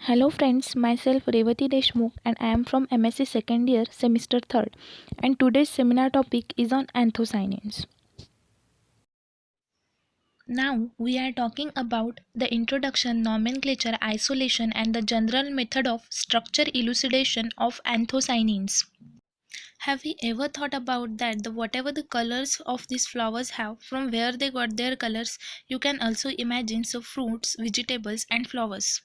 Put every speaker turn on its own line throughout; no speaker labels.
Hello friends, myself Revati Deshmukh and I am from MSc second year semester 3rd and today's seminar topic is on anthocyanins. Now we are talking about the introduction, nomenclature, isolation and the general method of structure elucidation of anthocyanins. Have you ever thought about that whatever the colors of these flowers have, from where they got their colors, you can also imagine some fruits, vegetables and flowers.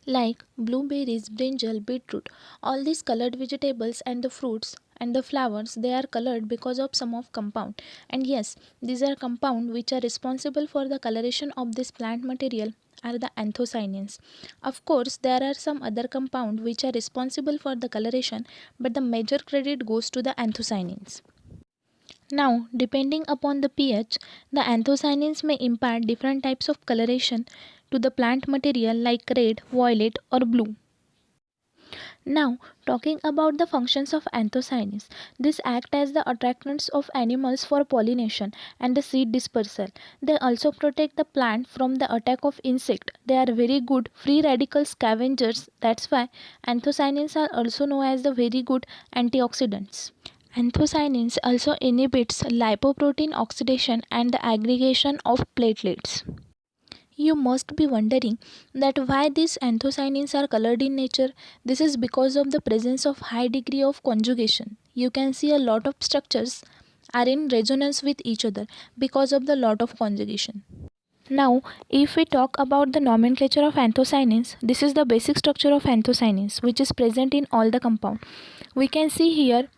Like blueberries, brinjal, beetroot, all these colored vegetables and the fruits and the flowers, they are colored because of some of compound. And yes, these are compound which are responsible for the coloration of this plant material are the anthocyanins. Of course, there are some other compound which are responsible for the coloration, but the major credit goes to the anthocyanins. Now, depending upon the pH, the anthocyanins may impart different types of coloration to the plant material like red, violet or blue. Now, talking about the functions of anthocyanins, this act as the attractants of animals for pollination and the seed dispersal. They also protect the plant from the attack of insect. They are very good free radical scavengers. That's why anthocyanins are also known as the very good antioxidants. Anthocyanins also inhibits lipoprotein oxidation and the aggregation of platelets. You must be wondering that why these anthocyanins are colored in nature. This is because of the presence of high degree of conjugation. You can see a lot of structures are in resonance with each other because of the lot of conjugation. Now, if we talk about the nomenclature of anthocyanins, this is the basic structure of anthocyanins which is present in all the compound. We can see here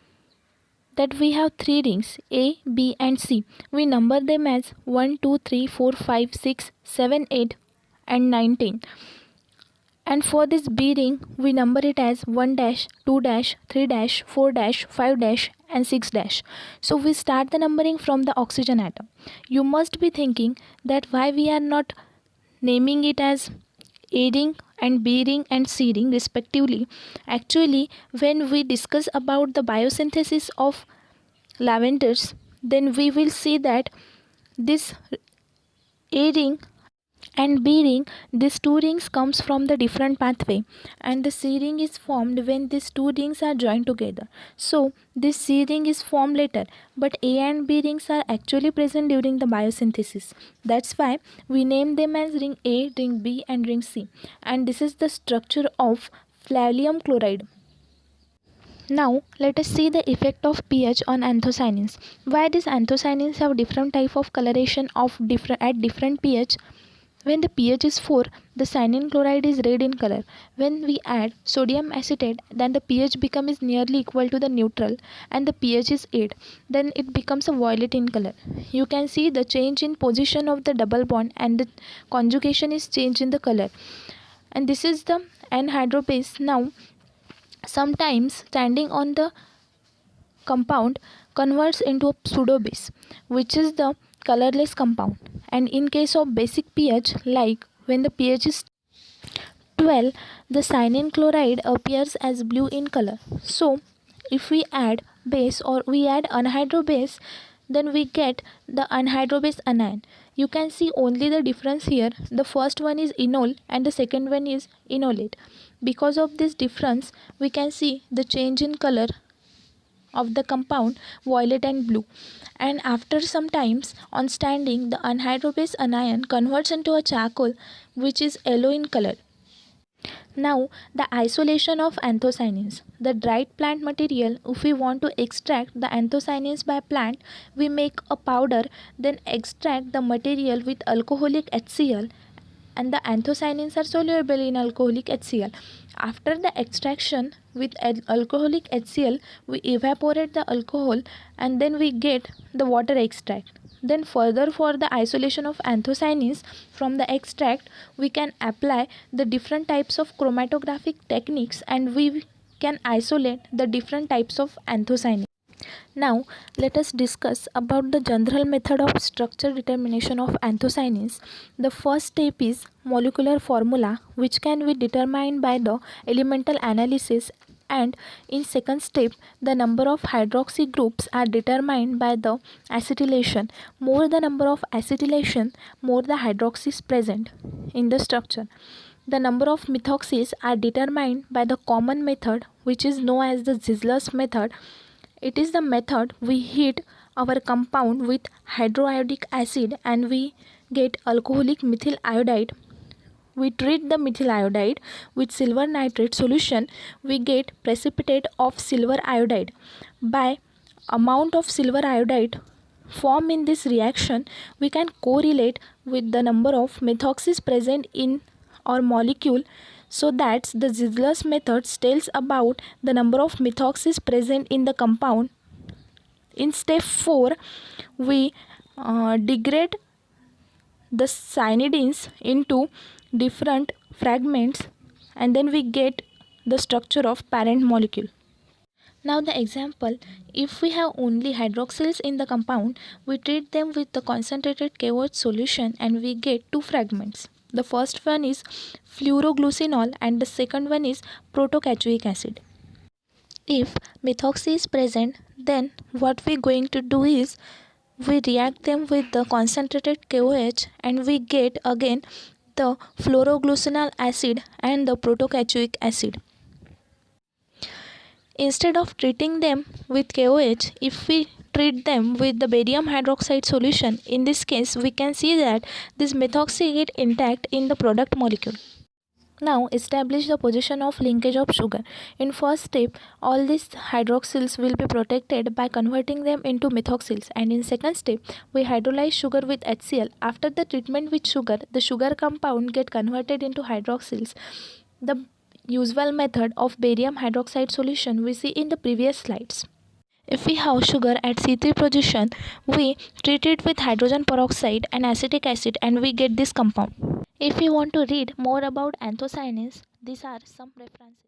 that we have three rings A, B and C. We number them as 1, 2, 3, 4, 5, 6, 7, 8 and 9, 10. And for this B ring, we number it as 1 dash, 2 dash, 3 dash, 4 dash, 5 dash and 6 dash. So we start the numbering from the oxygen atom. You must be thinking that why we are not naming it as A ring and B ring and C ring respectively. Actually, when we discuss about the biosynthesis of lavenders, then we will see that this A ring and B ring, these two rings comes from the different pathway, and the C ring is formed when these two rings are joined together. So this C ring is formed later, but A and B rings are actually present during the biosynthesis. That's why we name them as ring A, ring B and ring C, and this is the structure of flavinium chloride. Now let us see the effect of pH on anthocyanins. Why these anthocyanins have different type of coloration of at different pH. When the pH is 4, the cyanine chloride is red in color. When we add sodium acetate, then the pH becomes nearly equal to the neutral and the pH is 8. Then it becomes a violet in color. You can see the change in position of the double bond and the conjugation is changed in the color. And this is the anhydrous. Now sometimes standing on the compound converts into a pseudo base, which is the colorless compound. And in case of basic pH, like when the pH is 12, the cyanine chloride appears as blue in color. So if we add base or we add anhydrous, then we get the anhydrous anion. You can see only the difference here. The first one is enol and the second one is enolate. Because of this difference, we can see the change in color of the compound violet and blue. And after some times on standing, the anhydrous anion converts into a charcoal which is yellow in color. Now, the isolation of anthocyanins. The dried plant material, if we want to extract the anthocyanins by plant, we make a powder, then extract the material with alcoholic HCl, and the anthocyanins are soluble in alcoholic HCl. After the extraction with alcoholic HCl, we evaporate the alcohol and then we get the water extract. Then further for the isolation of anthocyanins from the extract, we can apply the different types of chromatographic techniques and we can isolate the different types of anthocyanins. Now let us discuss about the general method of structure determination of anthocyanins. The first step is molecular formula, which can be determined by the elemental analysis And in second step, the number of hydroxy groups are determined by the acetylation. More the number of acetylation, more the hydroxys present in the structure. The number of methoxys are determined by the common method, which is known as the Ziegler's method. It is the method we heat our compound with hydroiodic acid and we get alcoholic methyl iodide. We treat the methyl iodide with silver nitrate solution, we get precipitate of silver iodide. By amount of silver iodide formed in this reaction, we can correlate with the number of methoxys present in our molecule, so that the Ziegler's method tells about the number of methoxys present in the compound. In step 4, we degrade the cyanidins into different fragments and then we get the structure of parent molecule. Now the example, if we have only hydroxyls in the compound, we treat them with the concentrated KOH solution and we get two fragments. The first one is fluoroglucinol and the second one is protocachoic acid. If methoxy is present, then what we going to do is we react them with the concentrated KOH and we get again the fluoroglucinol acid and the protocachoic acid. Instead of treating them with KOH, if we treat them with the barium hydroxide solution, in this case we can see that this methoxy get intact in the product molecule. Now establish the position of linkage of sugar. In first step, all these hydroxyls will be protected by converting them into methoxyls, and in second step, we hydrolyze sugar with HCl. After the treatment with sugar, the sugar compound get converted into hydroxyls. The usual method of barium hydroxide solution we see in the previous slides. If we have sugar at C3 position, we treat it with hydrogen peroxide and acetic acid and we get this compound. If you want to read more about anthocyanins, these are some references.